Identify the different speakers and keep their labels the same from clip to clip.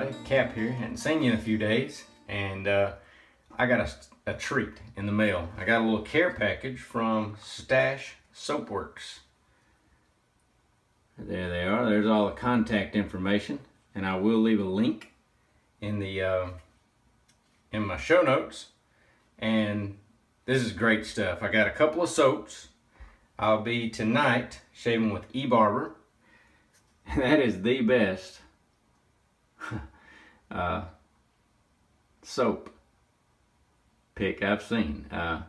Speaker 1: everybody. Cap here. Hadn't seen you in a few days, and I got a treat in the mail. I got a little care package from Stache Soapworks. There they are. There's all the contact information, and I will leave a link in the in my show notes. And this is great stuff. I got a couple of soaps. I'll be tonight shaving with Barber. That is the best soap pick I've seen. A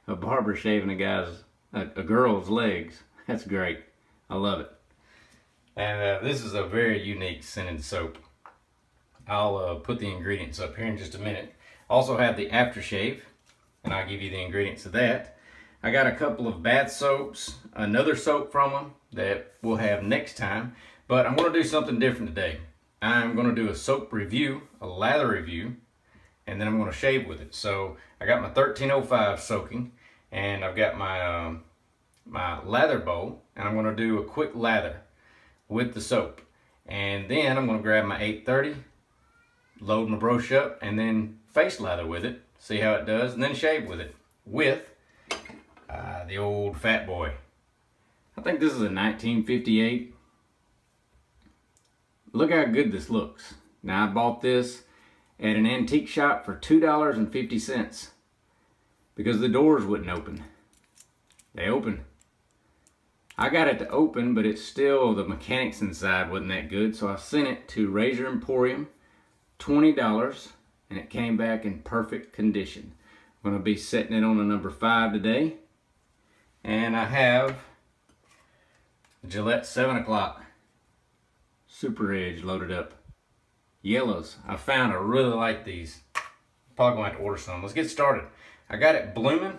Speaker 1: barber shaving a girl's legs. That's great. I love it. And this is a very unique scented soap. I'll put the ingredients up here in just a minute. Also have the aftershave, and I'll give you the ingredients of that. I got a couple of bath soaps, another soap from them that we'll have next time, but I'm going to do something different today. I'm going to do a soap review, a lather review, and then I'm going to shave with it. So I got my 1305 soaking, and I've got my my lather bowl, and I'm going to do a quick lather with the soap. And then I'm going to grab my 830, load my brush up, and then face lather with it, see how it does, and then shave with it with the old FatBoy. I think this is a 1958. Look how good this looks. Now I bought this at an antique shop for $2.50 because the doors wouldn't open. They open. I got it to open, but it's still, the mechanics inside wasn't that good, so I sent it to Razor Emporium, $20, and it came back in perfect condition. I'm going to be setting it on a number 5 today. And I have Gillette 7 o'clock Super Edge loaded up. Yellows. I found I really like these. Probably going to have to order some. Let's get started. I got it blooming.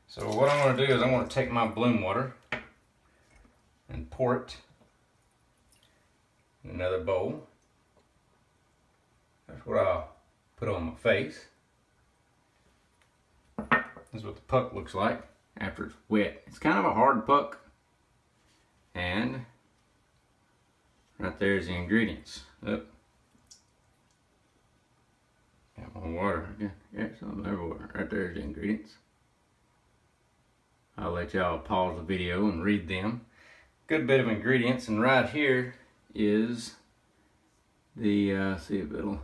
Speaker 1: So what I'm going to do is I'm going to take my bloom water and pour it in another bowl. That's what I'll put on my face. This is what the puck looks like after it's wet. It's kind of a hard puck. And right there's the ingredients. Up. Got more water. Got some everywhere. Right there's the ingredients. I'll let y'all pause the video and read them. Good bit of ingredients, and right here is the see if it'll.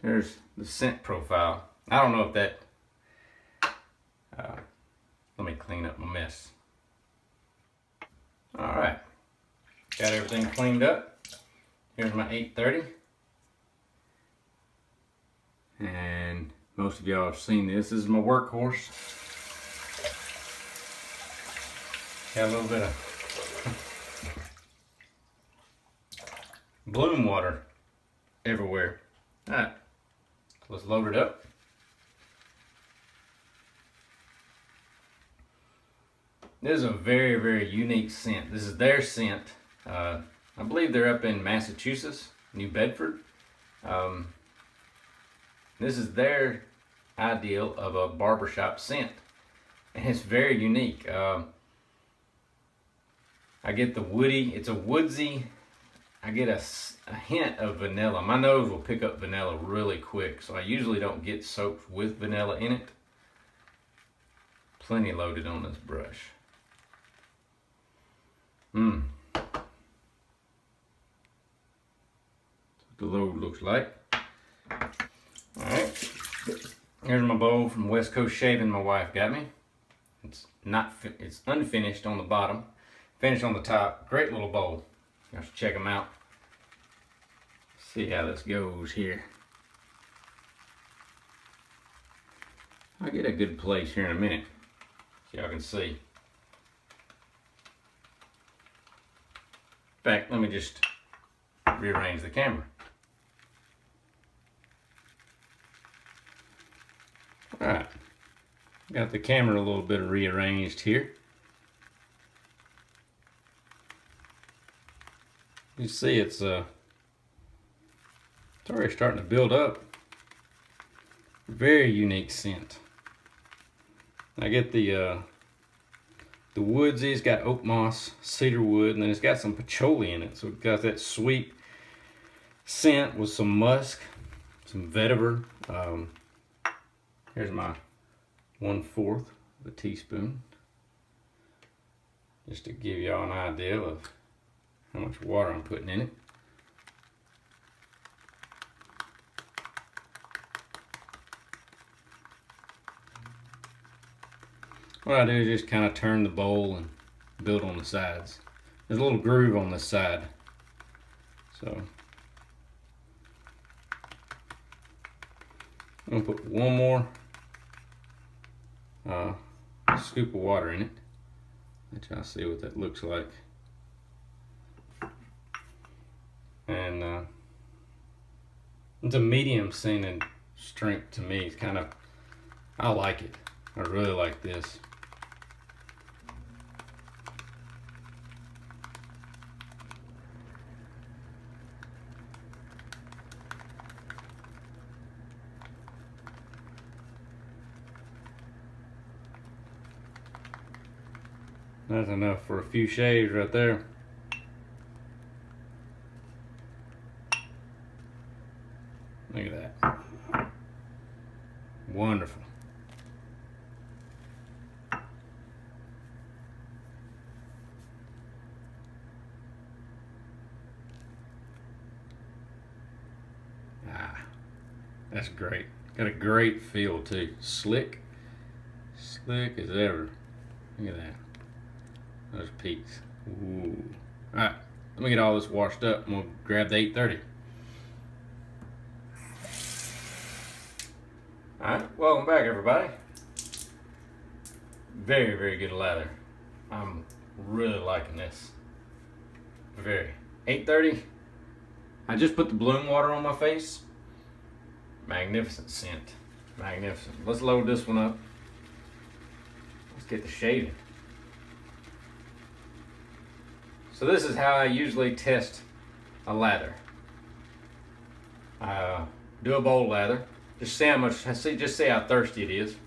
Speaker 1: There's the scent profile. I don't know if that, let me clean up my mess. All right, got everything cleaned up. Here's my 830. And most of y'all have seen this. This is my workhorse. Got a little bit of bloom water everywhere. All right. Let's load it up. This is a very, very unique scent. This is their scent. I believe they're up in Massachusetts, New Bedford. This is their ideal of a barbershop scent. And it's very unique. I get the woody, it's a woodsy, I get a hint of vanilla. My nose will pick up vanilla really quick, so I usually don't get soaps with vanilla in it. Plenty loaded on this brush. That's what the load looks like. Alright, here's my bowl from West Coast Shaving my wife got me. It's unfinished on the bottom, finished on the top. Great little bowl. You should check them out. See how this goes here. I'll get a good place here in a minute so y'all can see. In fact, let me just rearrange the camera. Alright, got the camera a little bit rearranged here. You see it's already starting to build up. Very unique scent. I get the the woodsy. It's got oak moss, cedar wood, and then it's got some patchouli in it. So it's got that sweet scent with some musk, some vetiver. Here's my 1/4 of a teaspoon, just to give y'all an idea of how much water I'm putting in it. What I do is just kind of turn the bowl and build on the sides. There's a little groove on this side, so I'm gonna put one more scoop of water in it. Let y'all see what that looks like. And it's a medium scented strength to me. It's kind of, I like it. I really like this. That's enough for a few shaves right there. Look at that. Wonderful. That's great. Got a great feel too. Slick. Slick as ever. Look at that. Those peaks. Ooh. Alright, let me get all this washed up and we'll grab the 830. Alright, welcome back everybody. Very, very good lather. I'm really liking this. Very. 830. I just put the bloom water on my face. Magnificent scent. Magnificent. Let's load this one up. Let's get the shaving. So this is how I usually test a lather. I do a bowl lather. Just see how much. Just see how thirsty it is.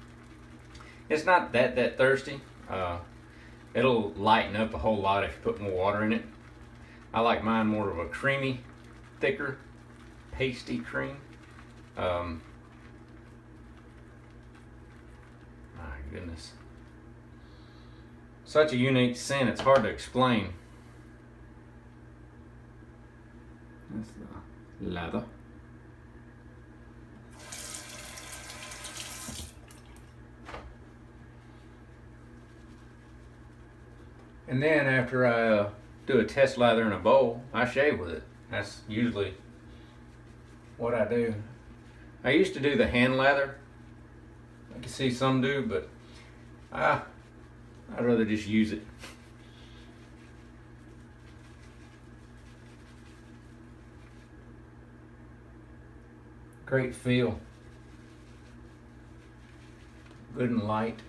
Speaker 1: It's not that thirsty. It'll lighten up a whole lot if you put more water in it. I like mine more of a creamy, thicker, pasty cream. My goodness. Such a unique scent, it's hard to explain. That's the lather. And then after I do a test lather in a bowl, I shave with it. That's usually what I do. I used to do the hand lather. I can see some do, but I'd rather just use it. Great feel. Good and light.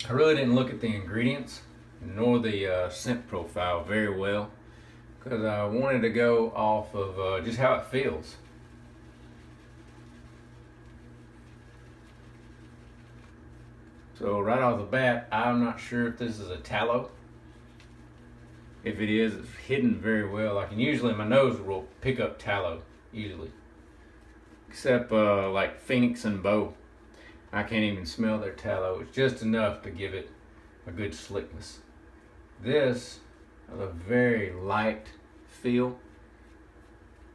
Speaker 1: I really didn't look at the ingredients nor the scent profile very well because I wanted to go off of just how it feels. So right off the bat, I'm not sure if this is a tallow. If it is, it's hidden very well. I can usually, my nose will pick up tallow easily. Except like Phoenix and Bow. I can't even smell their tallow. It's just enough to give it a good slickness. This has a very light feel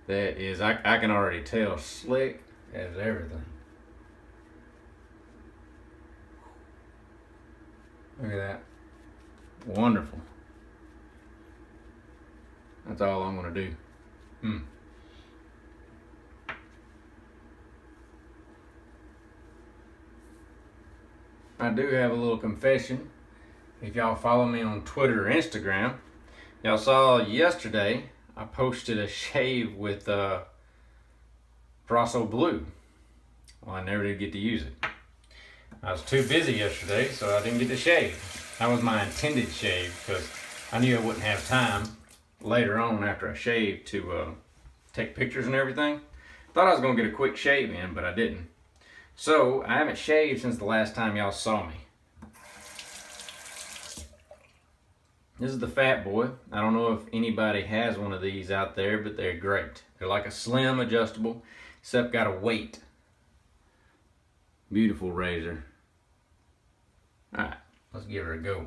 Speaker 1: that is, I can already tell, slick as everything. Look at that. Wonderful. That's all I'm going to do. I do have a little confession. If y'all follow me on Twitter or Instagram, y'all saw yesterday I posted a shave with Brasso Blue. Well, I never did get to use it. I was too busy yesterday, so I didn't get to shave. That was my intended shave because I knew I wouldn't have time. later on after I shaved to take pictures and everything. Thought I was gonna get a quick shave in, but I didn't. So I haven't shaved since the last time y'all saw me. This is the FatBoy. I don't know if anybody has one of these out there, but they're great. They're like a slim adjustable, except got a weight. Beautiful razor. Alright, let's give her a go.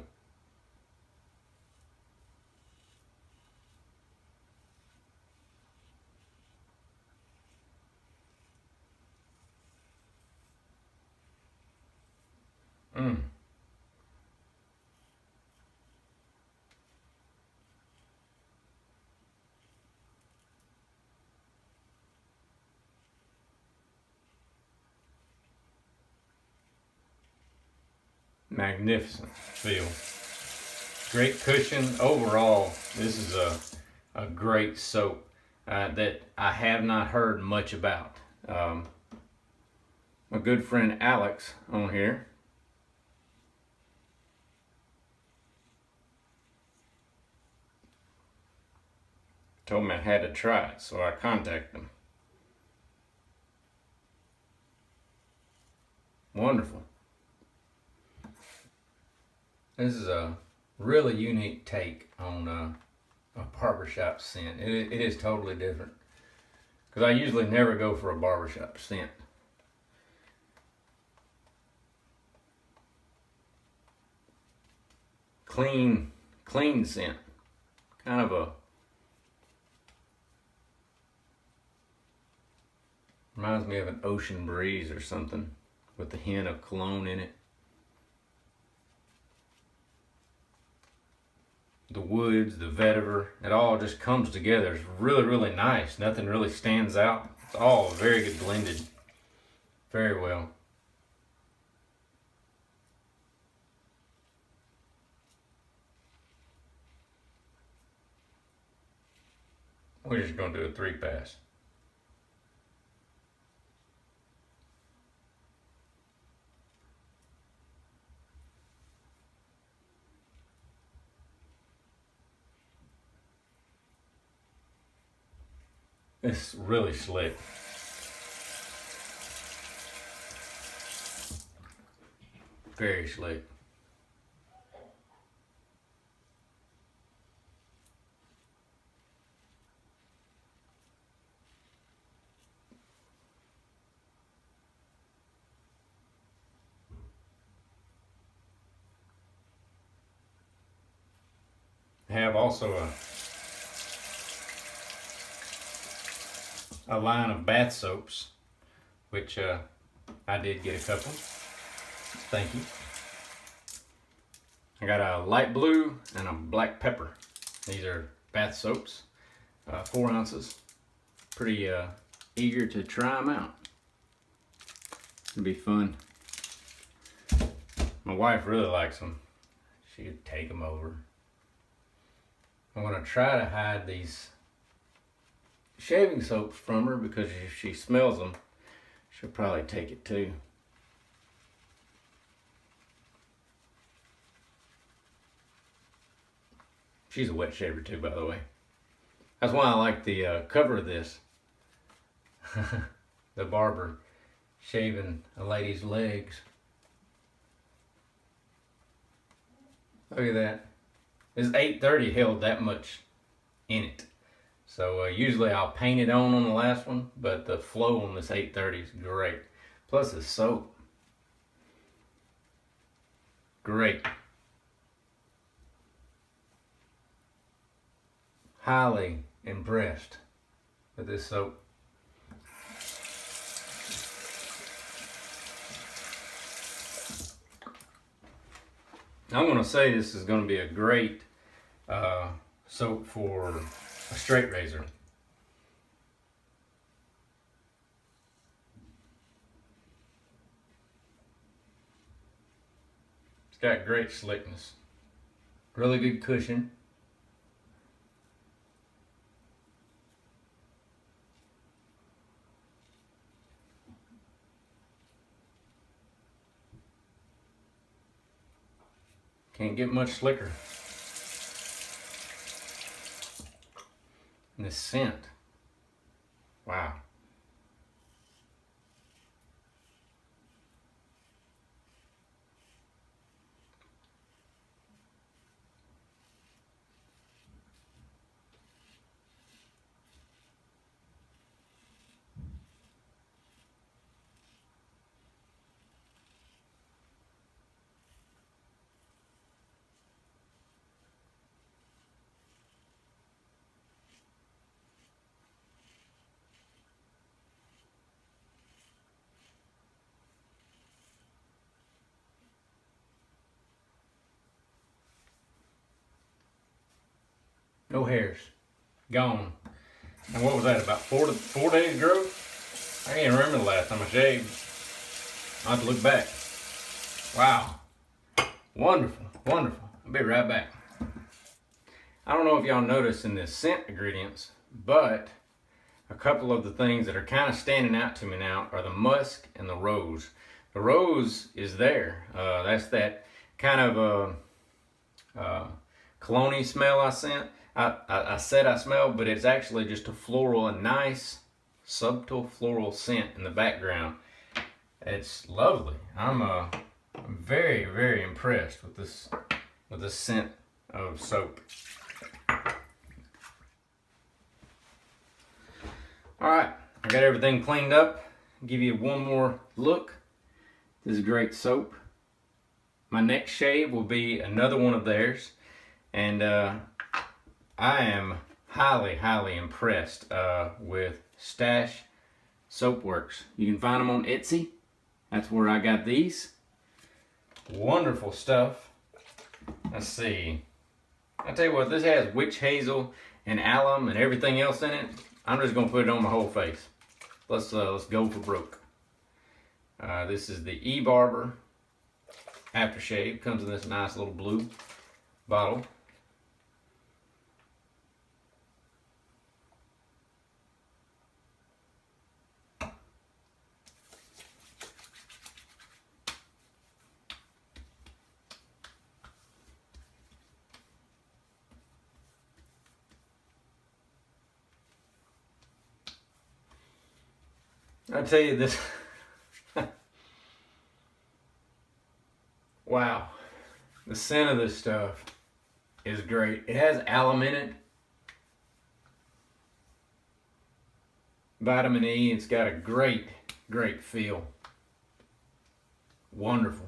Speaker 1: Magnificent feel. Great cushion. Overall, this is a great soap that I have not heard much about. My good friend Alex on here told me I had to try it, so I contacted him. Wonderful. This is a really unique take on a barbershop scent. It is totally different, because I usually never go for a barbershop scent. Clean scent. Kind of a, reminds me of an ocean breeze or something with the hint of cologne in it. The woods, the vetiver, it all just comes together. It's really, really nice. Nothing really stands out. It's all very good blended. Very well. We're just going to do a 3-pass. It's really slick. Very slick. I have also a line of bath soaps, which I did get a couple. Thank you. I got a light blue and a black pepper. These are bath soaps, 4 ounces. Pretty eager to try them out. It'll be fun. My wife really likes them. She'd take them over. I'm going to try to hide these shaving soaps from her, because if she smells them, she'll probably take it too. She's a wet shaver too, by the way. That's why I like the cover of this. The Barber shaving a lady's legs. Look at that. This 830 held that much in it. So usually I'll paint it on the last one, but the flow on this 830 is great. Plus the soap. Great. Highly impressed with this soap. I'm going to say this is going to be a great soap for a straight razor. It's got great slickness. Really good cushion. Can't get much slicker. And this scent. Wow. No hairs. Gone. And what was that, about 4 days growth? I can't remember the last time I shaved. I'll have to look back. Wow. Wonderful, wonderful. I'll be right back. I don't know if y'all noticed in this scent ingredients, but a couple of the things that are kind of standing out to me now are the musk and the rose. The rose is there. That's that kind of cologne smell I sent. I said I smelled, but it's actually just a floral, a nice subtle floral scent in the background. It's lovely. I'm very, very impressed with this scent of soap. All right, I got everything cleaned up. Give you one more look. This is great soap. My next shave will be another one of theirs, and I am highly, highly impressed with Stache Soapworks. You can find them on Etsy. That's where I got these. Wonderful stuff. Let's see. I tell you what, this has witch hazel and alum and everything else in it. I'm just gonna put it on my whole face. Let's go for broke. This is the Barber aftershave. Comes in this nice little blue bottle. I tell you this, wow, the scent of this stuff is great. It has alum in it, vitamin E. It's got a great, great feel. Wonderful.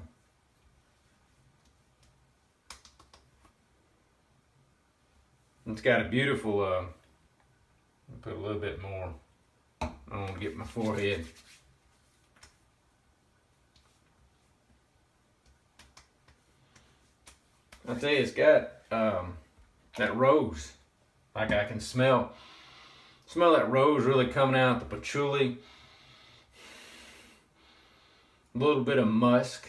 Speaker 1: It's got a beautiful, I'll put a little bit more. I want to get my forehead. I tell you, it's got that rose. Like I can smell that rose really coming out, the patchouli. A little bit of musk.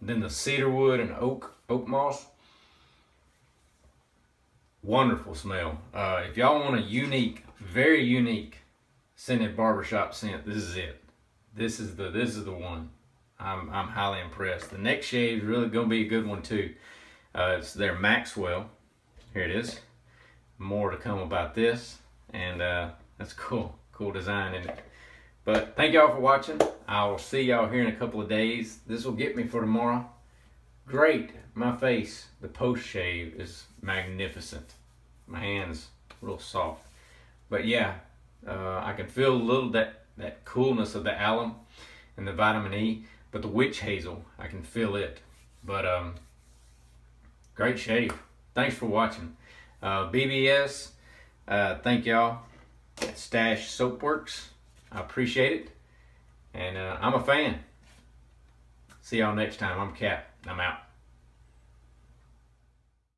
Speaker 1: Then the cedarwood and oak moss. Wonderful smell. If y'all want a unique, very unique scented barbershop scent, this is it. This is the one. I'm highly impressed. The next shade is really gonna be a good one too. It's their Maxwell. Here it is. More to come about this, and that's cool design in it. But thank y'all for watching. I will see y'all here in a couple of days. This will get me for tomorrow. Great. My face, the post shave is magnificent. My hands real soft. But yeah, I can feel a little that coolness of the alum and the vitamin E, but the witch hazel, I can feel it. But great shave. Thanks for watching. BBS, thank y'all at Stache Soapworks. I appreciate it. And I'm a fan. See y'all next time. I'm Cap. I'm out.